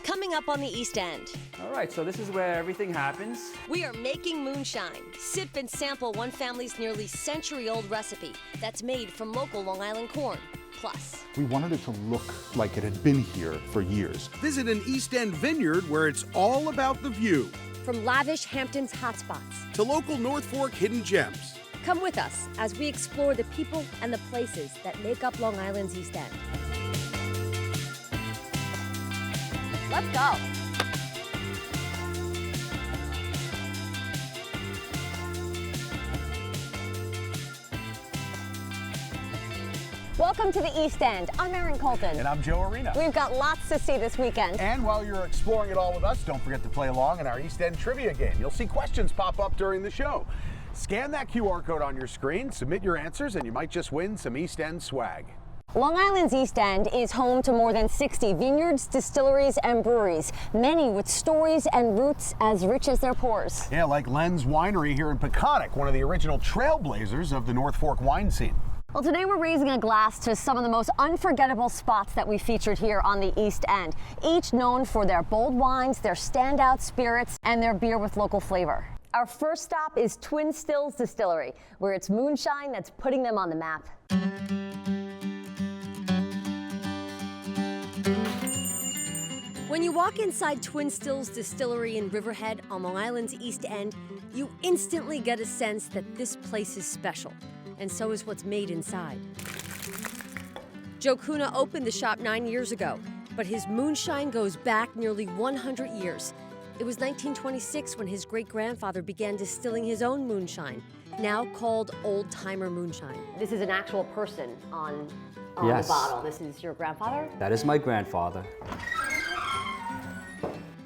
Coming up on the East End. All right, so this is where everything happens. We are making moonshine. Sip and sample one family's nearly century-old recipe that's made from local Long Island corn. Plus, we wanted it to look like it had been here for years. Visit an East End vineyard where it's all about the view. from lavish Hamptons hotspots To local North Fork hidden gems. come with us as we explore the people and the places that make up Long Island's East End. Let's go. Welcome to the East End. I'm Erin Colton. And I'm Joe Arena. We've got lots to see this weekend. And while you're exploring it all with us, don't forget to play along in our East End trivia game. You'll see questions pop up during the show. Scan that QR code on your screen, submit your answers, and you might just win some East End swag. Long Island's East End is home to more than 60 vineyards, distilleries, and breweries, many with stories and roots as rich as their pores. Yeah, like Lenz Winery here in Peconic, one of the original trailblazers of the North Fork wine scene. Well, today we're raising a glass to some of the most unforgettable spots that we featured here on the East End, each known for their bold wines, their standout spirits, and their beer with local flavor. Our first stop is Twin Still's Distillery, where it's moonshine that's putting them on the map. When you walk inside Twin Still's Distillery in Riverhead on Long Island's East End, you instantly get a sense that this place is special, and so is what's made inside. Joe Kuna opened the shop 9 years ago, but his moonshine goes back nearly 100 years. It was 1926 when his great-grandfather began distilling his own moonshine, now called old-timer moonshine. This is an actual person on Yes. the bottle. This is your grandfather? That is my grandfather.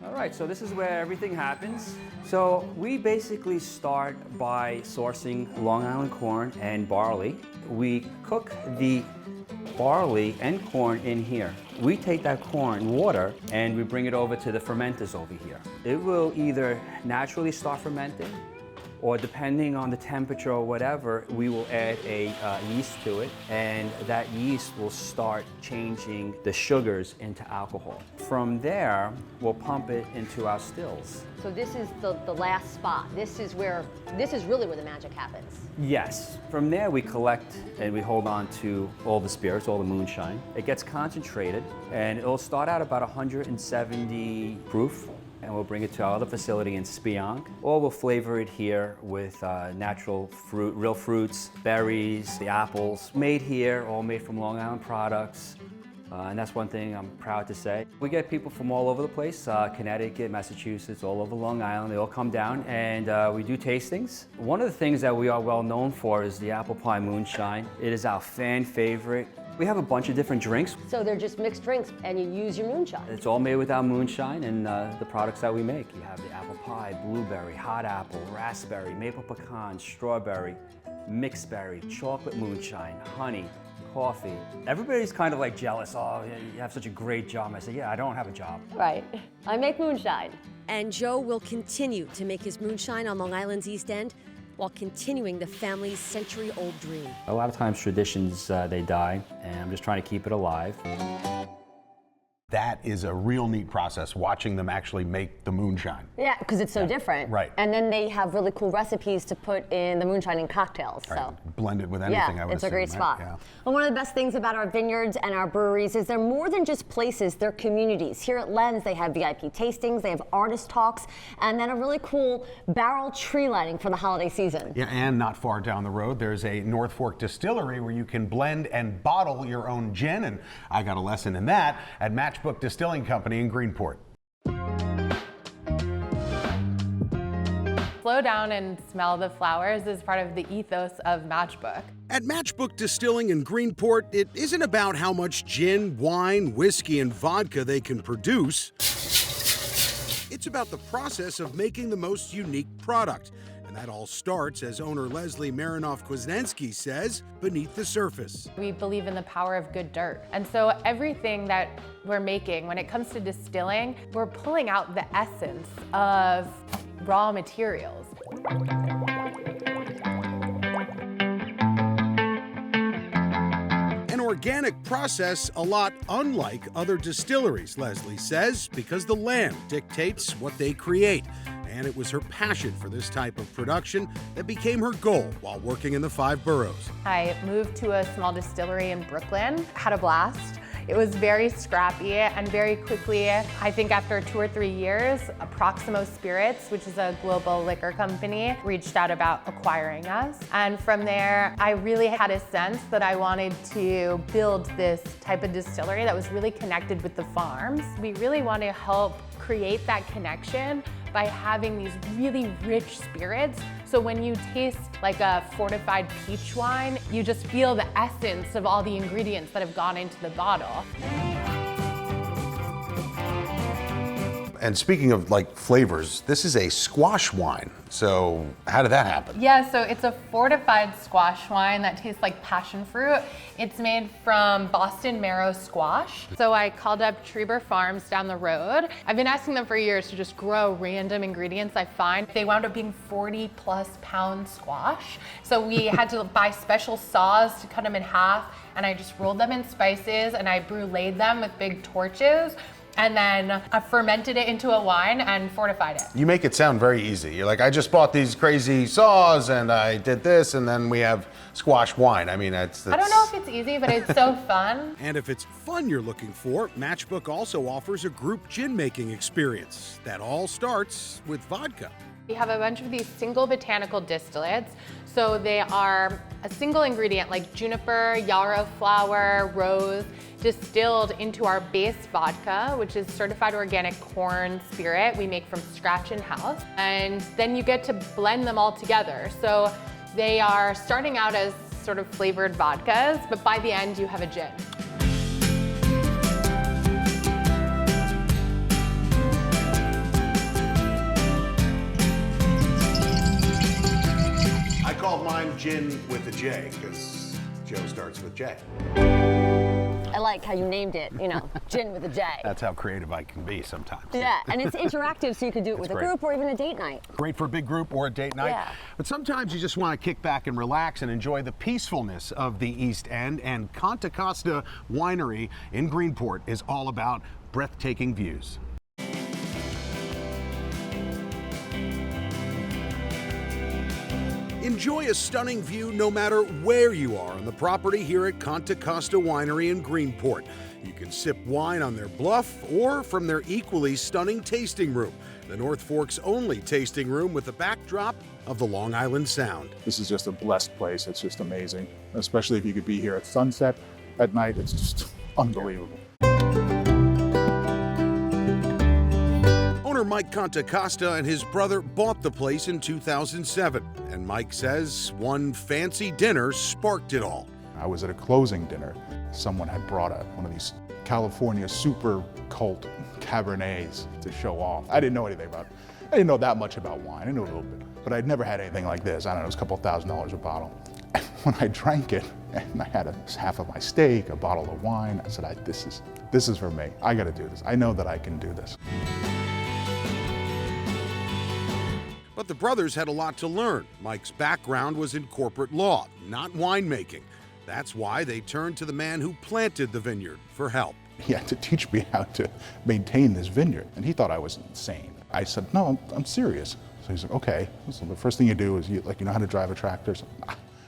All right, so this is where everything happens. So we basically start by sourcing Long Island corn and barley. We cook the barley and corn in here. We take that corn water and we bring it over to the fermenters over here. It will either naturally start fermenting, or depending on the temperature or whatever, we will add a yeast to it, and that yeast will start changing the sugars into alcohol. From there, we'll pump it into our stills. So this is the last spot. This is really where the magic happens. Yes. From there, we collect and we hold on to all the spirits, all the moonshine. It gets concentrated, and it'll start out about 170 proof. And we'll bring it to our other facility in Spionk, or we'll flavor it here with natural fruit, real fruits, berries, the apples, made here, all made from Long Island products. And that's one thing I'm proud to say. We get people from all over the place, Connecticut, Massachusetts, all over Long Island. They all come down and we do tastings. One of the things that we are well known for is the apple pie moonshine. It is our fan favorite. We have a bunch of different drinks. So they're just mixed drinks and you use your moonshine. It's all made with our moonshine and the products that we make. You have the apple pie, blueberry, hot apple, raspberry, maple pecan, strawberry, mixed berry, chocolate moonshine, honey, coffee. Everybody's kind of like jealous. Oh, you have such a great job. I say, yeah, I don't have a job. Right. I make moonshine. And Joe will continue to make his moonshine on Long Island's East End while continuing the family's century-old dream. A lot of times traditions, they die, and I'm just trying to keep it alive. That is a real neat process, watching them actually make the moonshine. Yeah, because it's so different. Right. And then they have really cool recipes to put in the moonshine in cocktails. Right. So. Blend it with anything, Yeah, I would it's a assume, great right? spot. Yeah. Well, one of the best things about our vineyards and our breweries is they're more than just places, they're communities. Here at Lenz, they have VIP tastings, they have artist talks, and then a really cool barrel tree lighting for the holiday season. Yeah, and not far down the road, there's a North Fork distillery where you can blend and bottle your own gin, and I got a lesson in that at Matchbook Distilling Company in Greenport. Slow down and smell the flowers is part of the ethos of Matchbook. At Matchbook Distilling in Greenport, it isn't about how much gin, wine, whiskey, and vodka they can produce. It's about the process of making the most unique product. And that all starts, as owner Leslie Marinoff-Kwasniewski says, beneath the surface. We believe in the power of good dirt. And so everything that we're making, when it comes to distilling, we're pulling out the essence of raw materials. An organic process a lot unlike other distilleries, Leslie says, because the land dictates what they create. And it was her passion for this type of production that became her goal while working in the 5 boroughs. I moved to a small distillery in Brooklyn, had a blast. It was very scrappy, and very quickly, I think after 2 or 3 years, Proximo Spirits, which is a global liquor company, reached out about acquiring us. And from there, I really had a sense that I wanted to build this type of distillery that was really connected with the farms. We really want to help create that connection by having these really rich spirits. So when you taste like a fortified peach wine, you just feel the essence of all the ingredients that have gone into the bottle. And speaking of like flavors, this is a squash wine. So how did that happen? Yeah, so it's a fortified squash wine that tastes like passion fruit. It's made from Boston marrow squash. So I called up Trieber Farms down the road. I've been asking them for years to just grow random ingredients I find. They wound up being 40+ pound squash. So we had to buy special saws to cut them in half, and I just rolled them in spices and I bruleed them with big torches. And then I fermented it into a wine and fortified it. You make it sound very easy. You're like, I just bought these crazy saws and I did this, and then we have squash wine. I mean, that's... I don't know if it's easy, but it's so fun. And if it's fun you're looking for, Matchbook also offers a group gin making experience. That all starts with vodka. We have a bunch of these single botanical distillates. So they are a single ingredient like juniper, yarrow flower, rose, distilled into our base vodka, which is certified organic corn spirit we make from scratch in-house. And then you get to blend them all together. So they are starting out as sort of flavored vodkas, but by the end you have a gin. I called mine gin with a J because Joe starts with J. I like how you named it, you know, gin with a J. That's how creative I can be sometimes. Yeah, and it's interactive, so you could do it with a great. group or even a date night. Great for a big group or a date night. Yeah. But sometimes you just want to kick back and relax and enjoy the peacefulness of the East End. And Kontokosta Winery in Greenport is all about breathtaking views. Enjoy a stunning view no matter where you are on the property here at Kontokosta Winery in Greenport. You can sip wine on their bluff or from their equally stunning tasting room, the North Fork's only tasting room with a backdrop of the Long Island Sound. This is just a blessed place. It's just amazing, especially if you could be here at sunset at night. It's just unbelievable. Owner Mike Kontokosta and his brother bought the place in 2007, and Mike says one fancy dinner sparked it all. I was at a closing dinner. Someone had brought one of these California super cult Cabernets to show off. I didn't know anything about it. I didn't know that much about wine. I knew a little bit, but I'd never had anything like this. I don't know, it was a couple $1,000s a bottle. And when I drank it, and I had half of my steak, a bottle of wine, I said, this is for me. I gotta do this. I know that I can do this. But the brothers had a lot to learn. Mike's background was in corporate law, not winemaking. That's why they turned to the man who planted the vineyard for help. He had to teach me how to maintain this vineyard, and he thought I was insane. I said, no, I'm serious. So he's like, okay. So the first thing you do is you know how to drive a tractor? So,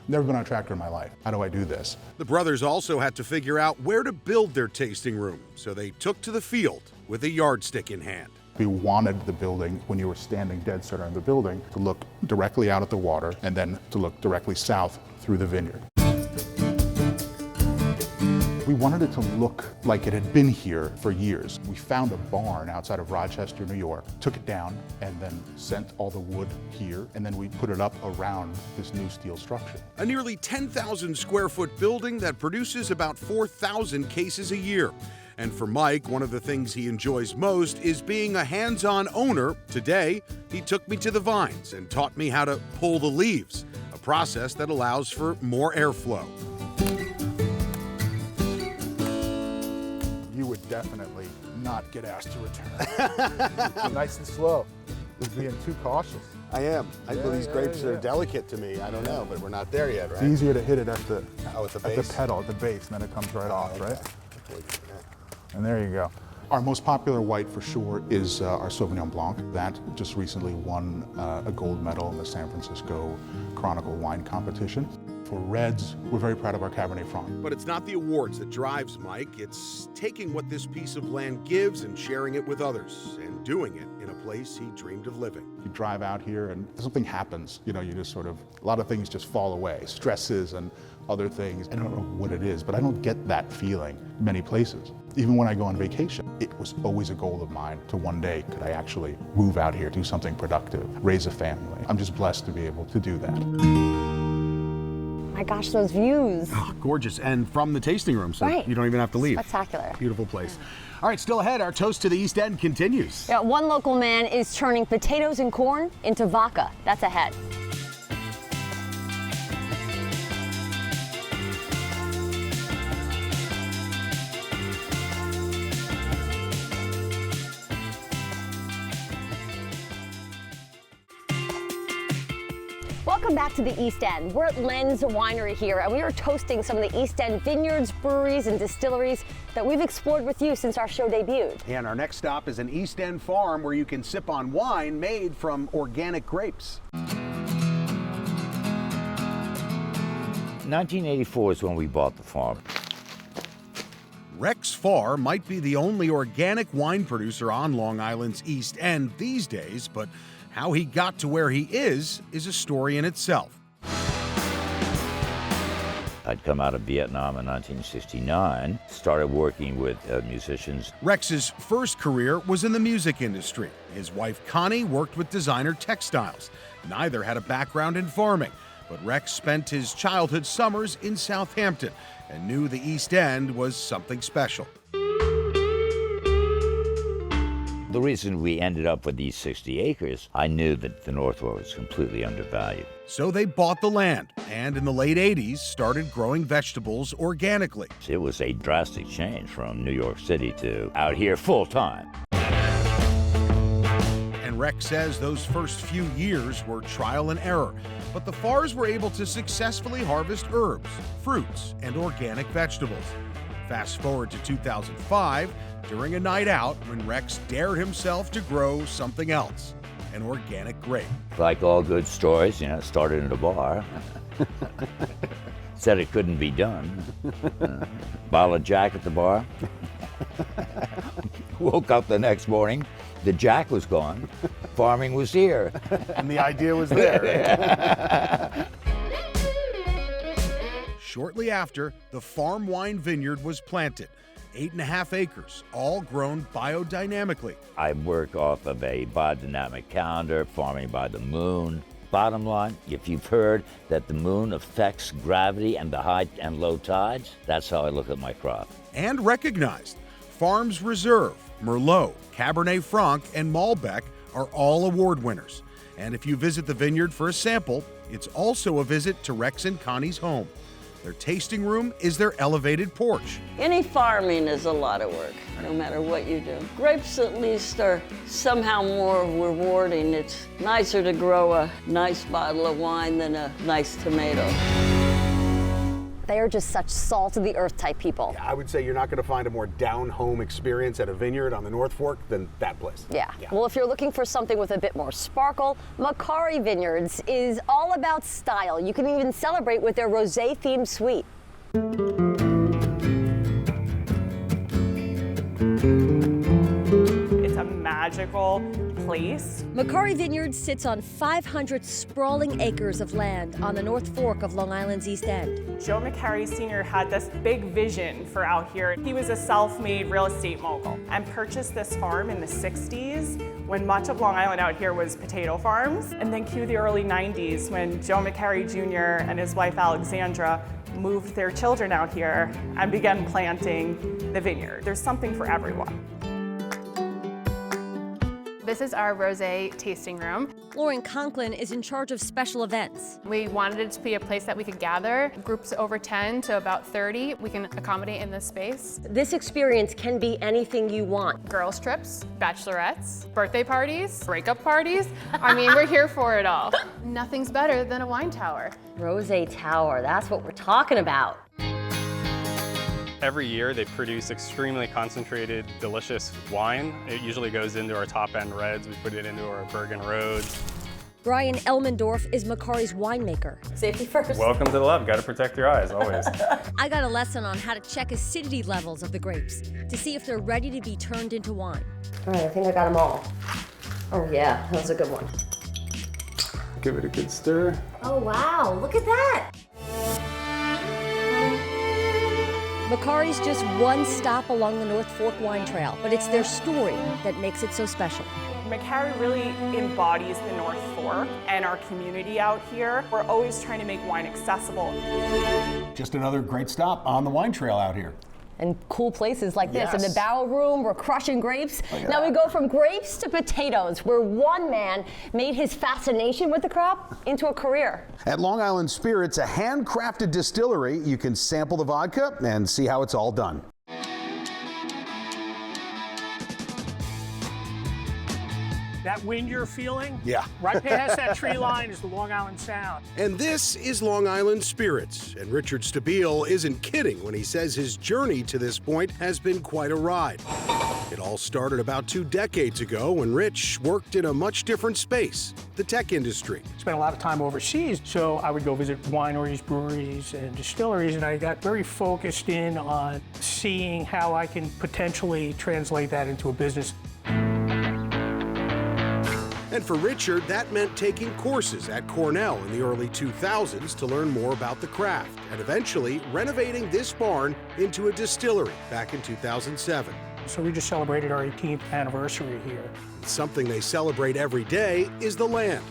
never been on a tractor in my life. How do I do this? The brothers also had to figure out where to build their tasting room, so they took to the field with a yardstick in hand. We wanted the building, when you were standing dead center in the building, to look directly out at the water and then to look directly south through the vineyard. We wanted it to look like it had been here for years. We found a barn outside of Rochester, New York, took it down, and then sent all the wood here, and then we put it up around this new steel structure. A nearly 10,000 square foot building that produces about 4,000 cases a year. And for Mike, one of the things he enjoys most is being a hands-on owner. Today, he took me to the vines and taught me how to pull the leaves, a process that allows for more airflow. You would definitely not get asked to return. Nice and slow. You're being too cautious. I am. These grapes are delicate to me. I don't know, but we're not there yet, right? It's easier to hit it at the, at the at the pedal, at the base, and then it comes right off, Okay. right? And there you go. Our most popular white for sure is our Sauvignon Blanc. That just recently won a gold medal in the San Francisco Chronicle wine competition. For reds, we're very proud of our Cabernet Franc. But it's not the awards that drives Mike. It's taking what this piece of land gives and sharing it with others, and doing it in a place he dreamed of living. You drive out here and something happens. You know, you just sort of, a lot of things just fall away. Stresses and other things. I don't know what it is, but I don't get that feeling many places. Even when I go on vacation, it was always a goal of mine to one day, could I actually move out here, do something productive, raise a family. I'm just blessed to be able to do that. My gosh, those views. Oh, gorgeous. And from the tasting room, so Right. you don't even have to leave. Spectacular. Beautiful place. All right, still ahead, our toast to the East End continues. Yeah, one local man is turning potatoes and corn into vodka. That's ahead. Welcome back to the East End. We're at Lenz Winery here, and we are toasting some of the East End vineyards, breweries, and distilleries that we've explored with you since our show debuted. And our next stop is an East End farm where you can sip on wine made from organic grapes. 1984 is when we bought the farm. Rex Farr might be the only organic wine producer on Long Island's East End these days, but how he got to where he is a story in itself. I'd come out of Vietnam in 1969, started working with musicians. Rex's first career was in the music industry. His wife Connie worked with designer textiles. Neither had a background in farming, but Rex spent his childhood summers in Southampton and knew the East End was something special. The reason we ended up with these 60 acres, I knew that the North Fork was completely undervalued. So they bought the land and in the late 80s started growing vegetables organically. It was a drastic change from New York City to out here full time. And Rex says those first few years were trial and error, but the Farrs were able to successfully harvest herbs, fruits, and organic vegetables. Fast forward to 2005, during a night out when Rex dared himself to grow something else, an organic grape. Like all good stories, you know, it started in a bar. Said it couldn't be done. Bottle of Jack at the bar. Woke up the next morning, the Jack was gone. Farming was here. And the idea was there. Shortly after, the Farrm wine vineyard was planted. 8.5 acres, all grown biodynamically. I work off of a biodynamic calendar, farming by the moon. Bottom line, if you've heard that the moon affects gravity and the high and low tides, that's how I look at my crop. And recognized. Farrm's Reserve, Merlot, Cabernet Franc, and Malbec are all award winners. And if you visit the vineyard for a sample, it's also a visit to Rex and Connie's home. Their tasting room is their elevated porch. Any farming is a lot of work, no matter what you do. Grapes at least are somehow more rewarding. It's nicer to grow a nice bottle of wine than a nice tomato. They are just such salt of the earth type people. I would say you're not going to find a more down-home experience at a vineyard on the North Fork than that place. Yeah. Well, if you're looking for something with a bit more sparkle, Macari Vineyards is all about style. You can even celebrate with their rosé-themed suite. It's a magical place. Macari Vineyards sits on 500 sprawling acres of land on the North Fork of Long Island's East End. Joe Macari Sr. had this big vision for out here. He was a self-made real estate mogul and purchased this farm in the 60s when much of Long Island out here was potato farms. And then cue the early 90s when Joe Macari Jr. and his wife Alexandra moved their children out here and began planting the vineyard. There's something for everyone. This is our rosé tasting room. Lauren Conklin is in charge of special events. We wanted it to be a place that we could gather, groups over 10 to about 30. We can accommodate in this space. This experience can be anything you want. Girls' trips, bachelorettes, birthday parties, breakup parties. I mean, we're here for it all. Nothing's better than a wine tower. Rosé Tower, that's what we're talking about. Every year they produce extremely concentrated, delicious wine. It usually goes into our top-end reds. We put it into our Bergen Roads. Brian Elmendorf is Macari's winemaker. Safety first. Welcome to the lab. Got to protect your eyes, always. I got a lesson on how to check acidity levels of the grapes to see if they're ready to be turned into wine. All right, I think I got them all. Oh yeah, that was a good one. Give it a good stir. Oh wow, look at that! Macari's just one stop along the North Fork Wine Trail, but it's their story that makes it so special. Macari really embodies the North Fork and our community out here. We're always trying to make wine accessible. Just another great stop on the wine trail out here. And cool places like this. In Yes. the barrel room, we're crushing grapes. at Now that. we go from grapes to potatoes, where one man made his fascination with the crop into a career. At Long Island Spirits, a handcrafted distillery, you can sample the vodka and see how it's all done. That wind you're feeling, Yeah. right past that tree line is the Long Island Sound. And this is Long Island Spirits. And Richard Stabile isn't kidding when he says his journey to this point has been quite a ride. It all started about 2 decades ago when Rich worked in a much different space, the tech industry. Spent a lot of time overseas, so I would go visit wineries, breweries, and distilleries, and I got very focused in on seeing how I can potentially translate that into a business. And for Richard, that meant taking courses at Cornell in the early 2000s to learn more about the craft, and eventually renovating this barn into a distillery back in 2007. So we just celebrated our 18th anniversary here. Something they celebrate every day is the land.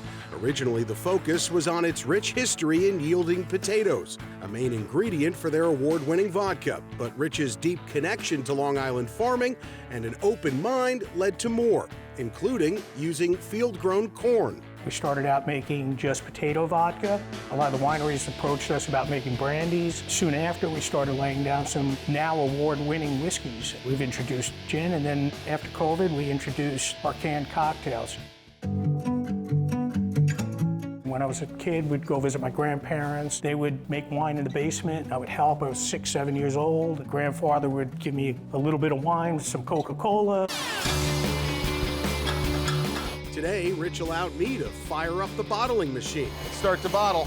Originally, the focus was on its rich history in yielding potatoes, a main ingredient for their award-winning vodka. But Rich's deep connection to Long Island farming and an open mind led to more, including using field-grown corn. We started out making just potato vodka. A lot of the wineries approached us about making brandies. Soon after, we started laying down some now award-winning whiskeys. We've introduced gin, and then after COVID, we introduced our canned cocktails. When I was a kid, we'd go visit my grandparents. They would make wine in the basement. I would help. I was 6, 7 years old. Grandfather would give me a little bit of wine, some Coca-Cola. Today, Rich allowed me to fire up the bottling machine. Start to bottle.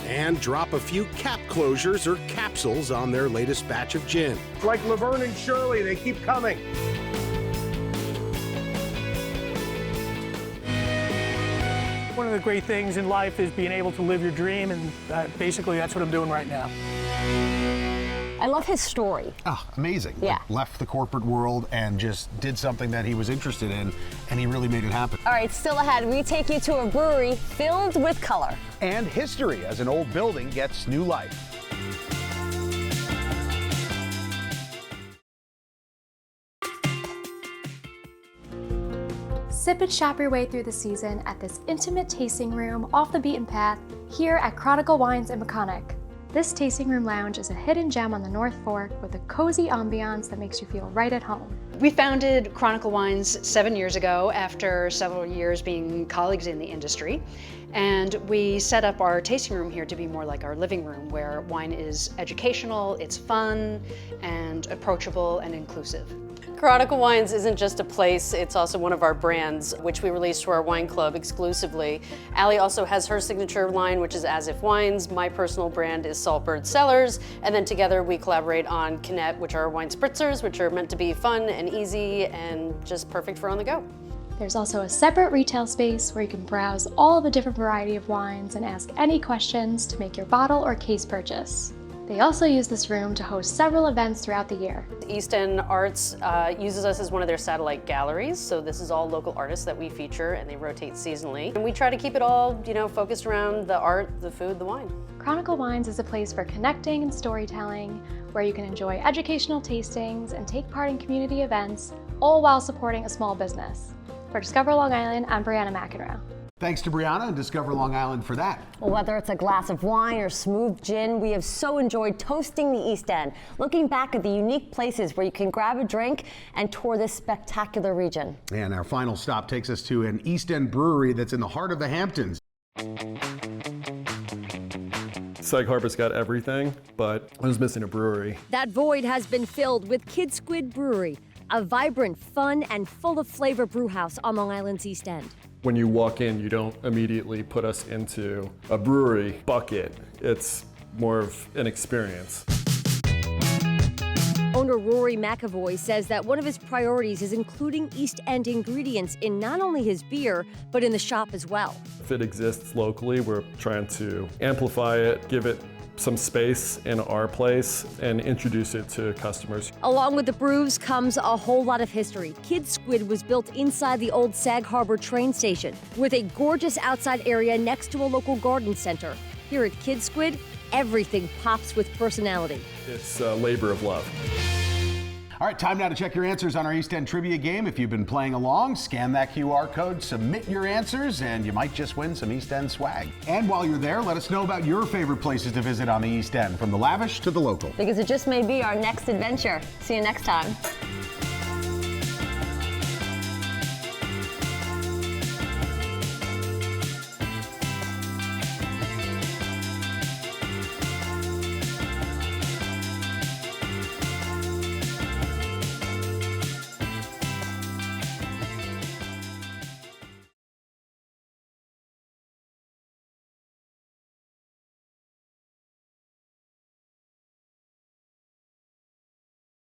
And drop a few cap closures or capsules on their latest batch of gin. Like Laverne and Shirley, they keep coming. One of the great things in life is being able to live your dream, and basically that's what I'm doing right now. I love his story. Oh, amazing. Yeah. Like, left the corporate world and just did something that he was interested in, and he really made it happen. All right, still ahead, we take you to a brewery filled with color. And history as an old building gets new life. Sip and shop your way through the season at this intimate tasting room off the beaten path here at Chronicle Wines in Peconic. This tasting room lounge is a hidden gem on the North Fork with a cozy ambiance that makes you feel right at home. We founded Chronicle Wines 7 years ago after several years being colleagues in the industry. And we set up our tasting room here to be more like our living room, where wine is educational, it's fun, and approachable and inclusive. Chronicle Wines isn't just a place, it's also one of our brands, which we release to our wine club exclusively. Allie also has her signature line, which is As If Wines. My personal brand is Saltbird Cellars. And then together we collaborate on Kinet, which are wine spritzers, which are meant to be fun and easy and just perfect for on the go. There's also a separate retail space where you can browse all the different variety of wines and ask any questions to make your bottle or case purchase. They also use this room to host several events throughout the year. East End Arts uses us as one of their satellite galleries, so this is all local artists that we feature, and they rotate seasonally. And we try to keep it all, focused around the art, the food, the wine. Chronicle Wines is a place for connecting and storytelling, where you can enjoy educational tastings and take part in community events, all while supporting a small business. For Discover Long Island, I'm Brianna McEnroe. Thanks to Brianna and Discover Long Island for that. Well, whether it's a glass of wine or smooth gin, we have so enjoyed toasting the East End, looking back at the unique places where you can grab a drink and tour this spectacular region. And our final stop takes us to an East End brewery that's in the heart of the Hamptons. Sag Harbor's got everything, but I was missing a brewery. That void has been filled with Squid Brewery, a vibrant, fun, and full of flavor brew house on Long Island's East End. When you walk in, you don't immediately put us into a brewery bucket. It's more of an experience. Owner Rory McAvoy says that one of his priorities is including East End ingredients in not only his beer, but in the shop as well. If it exists locally, we're trying to amplify it, give it some space in our place, and introduce it to customers. Along with the brews comes a whole lot of history. Squid was built inside the old Sag Harbor train station, with a gorgeous outside area next to a local garden center. Here at Squid, everything pops with personality. It's a labor of love. All right, time now to check your answers on our East End trivia game. If you've been playing along, scan that QR code, submit your answers, and you might just win some East End swag. And while you're there, let us know about your favorite places to visit on the East End, from the lavish to the local. Because it just may be our next adventure. See you next time.